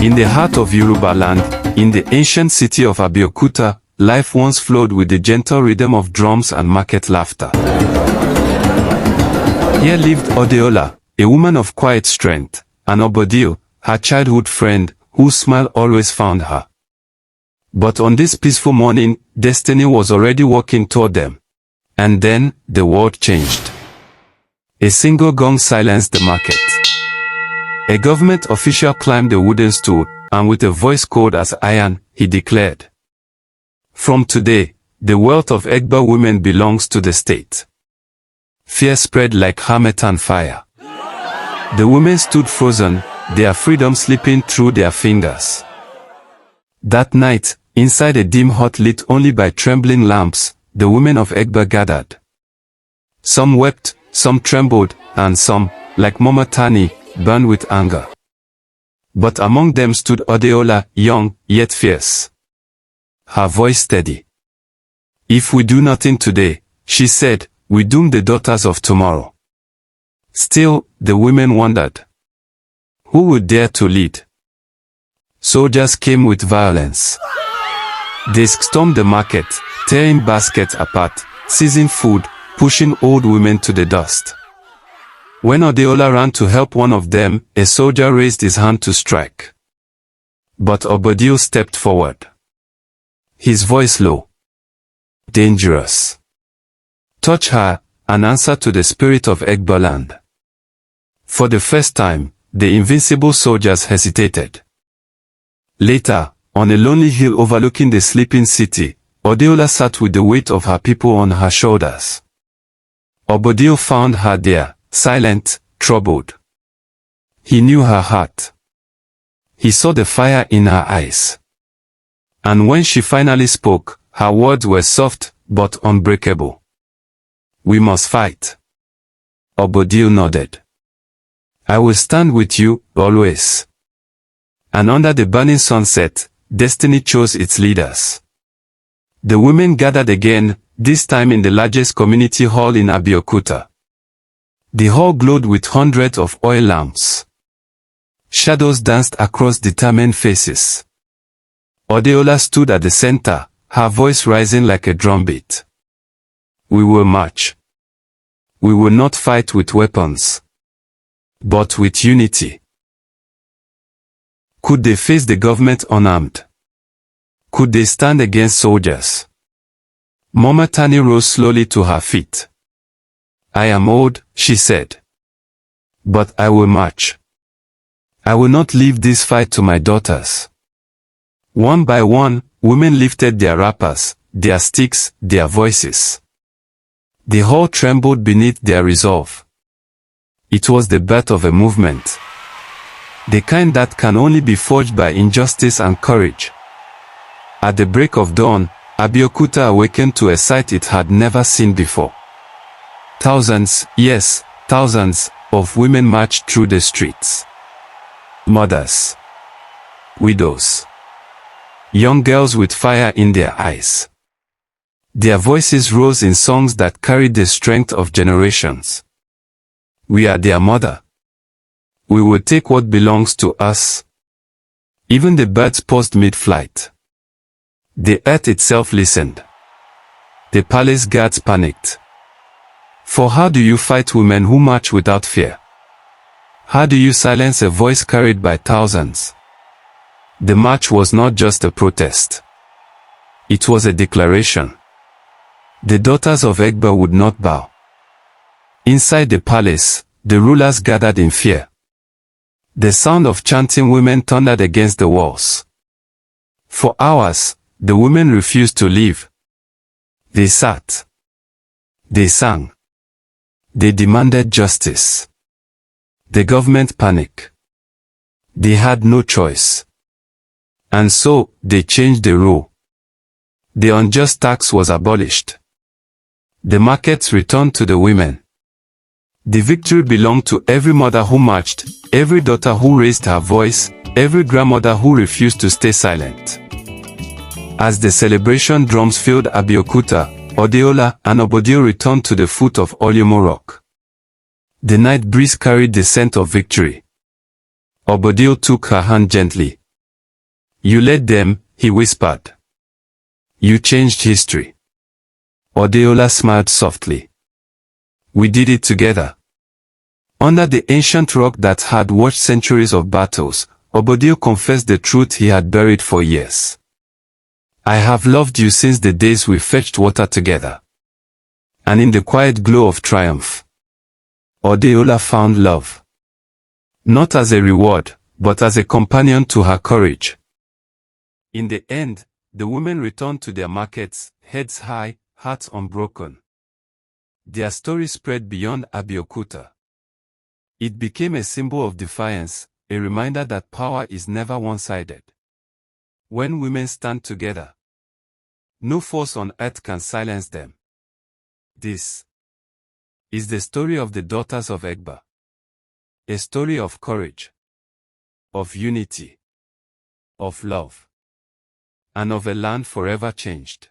In the heart of Yoruba land, in the ancient city of Abeokuta, life once flowed with the gentle rhythm of drums and market laughter. Here lived Odeola, a woman of quiet strength, and Obodio, her childhood friend, whose smile always found her. But on this peaceful morning, destiny was already walking toward them. And then, the world changed. A single gong silenced the market. A government official climbed a wooden stool, and with a voice cold as iron, he declared, "From today, the wealth of Egba women belongs to the state." Fear spread like Harmattan fire. The women stood frozen, their freedom slipping through their fingers. That night, inside a dim hut lit only by trembling lamps, the women of Egba gathered. Some wept, some trembled, and some, like Mama Tani, burned with anger. But among them stood Odeola, young, yet fierce. Her voice steady. "If we do nothing today," she said, "we doom the daughters of tomorrow." Still, the women wondered. Who would dare to lead? Soldiers came with violence. They stormed the market, tearing baskets apart, seizing food, pushing old women to the dust. When Odeola ran to help one of them, a soldier raised his hand to strike. But Obodio stepped forward. His voice low. "Dangerous. Touch her," an answer to the spirit of Egba land. For the first time, the invincible soldiers hesitated. Later, on a lonely hill overlooking the sleeping city, Odeola sat with the weight of her people on her shoulders. Obodio found her there, silent, troubled. He knew her heart. He saw the fire in her eyes. And when she finally spoke, her words were soft, but unbreakable. "We must fight." Obodio nodded. "I will stand with you, always." And under the burning sunset, destiny chose its leaders. The women gathered again, this time in the largest community hall in Abeokuta. The hall glowed with hundreds of oil lamps. Shadows danced across determined faces. Odeola stood at the center, her voice rising like a drumbeat. "We will march. We will not fight with weapons, but with unity." Could they face the government unarmed? Could they stand against soldiers? Mama Tani rose slowly to her feet. "I am old," she said. "But I will march. I will not leave this fight to my daughters." One by one, women lifted their wrappers, their sticks, their voices. The hall trembled beneath their resolve. It was the birth of a movement. The kind that can only be forged by injustice and courage. At the break of dawn, Abeokuta awakened to a sight it had never seen before. Thousands, yes, thousands, of women marched through the streets. Mothers. Widows. Young girls with fire in their eyes. Their voices rose in songs that carried the strength of generations. "We are their mother. We will take what belongs to us." Even the birds paused mid-flight. The earth itself listened. The palace guards panicked. For how do you fight women who march without fear? How do you silence a voice carried by thousands? The march was not just a protest. It was a declaration. The daughters of Egba would not bow. Inside the palace, the rulers gathered in fear. The sound of chanting women thundered against the walls. For hours, the women refused to leave. They sat. They sang. They demanded justice. The government panicked. They had no choice. And so, they changed the rule. The unjust tax was abolished. The markets returned to the women. The victory belonged to every mother who marched, every daughter who raised her voice, every grandmother who refused to stay silent. As the celebration drums filled Abeokuta, Odeola and Obodio returned to the foot of Olyomo Rock. The night breeze carried the scent of victory. Obodio took her hand gently. You led them, he whispered. You changed history. Odeola smiled softly. We did it together. Under the ancient rock that had watched centuries of battles, Obodio confessed the truth he had buried for years. I have loved you since the days we fetched water together. And in the quiet glow of triumph, Odeola found love. Not as a reward, but as a companion to her courage. In the end, the women returned to their markets, heads high, hearts unbroken. Their story spread beyond Abeokuta. It became a symbol of defiance, a reminder that power is never one-sided. When women stand together, no force on earth can silence them. This is the story of the daughters of Egba. A story of courage, of unity, of love, and of a land forever changed.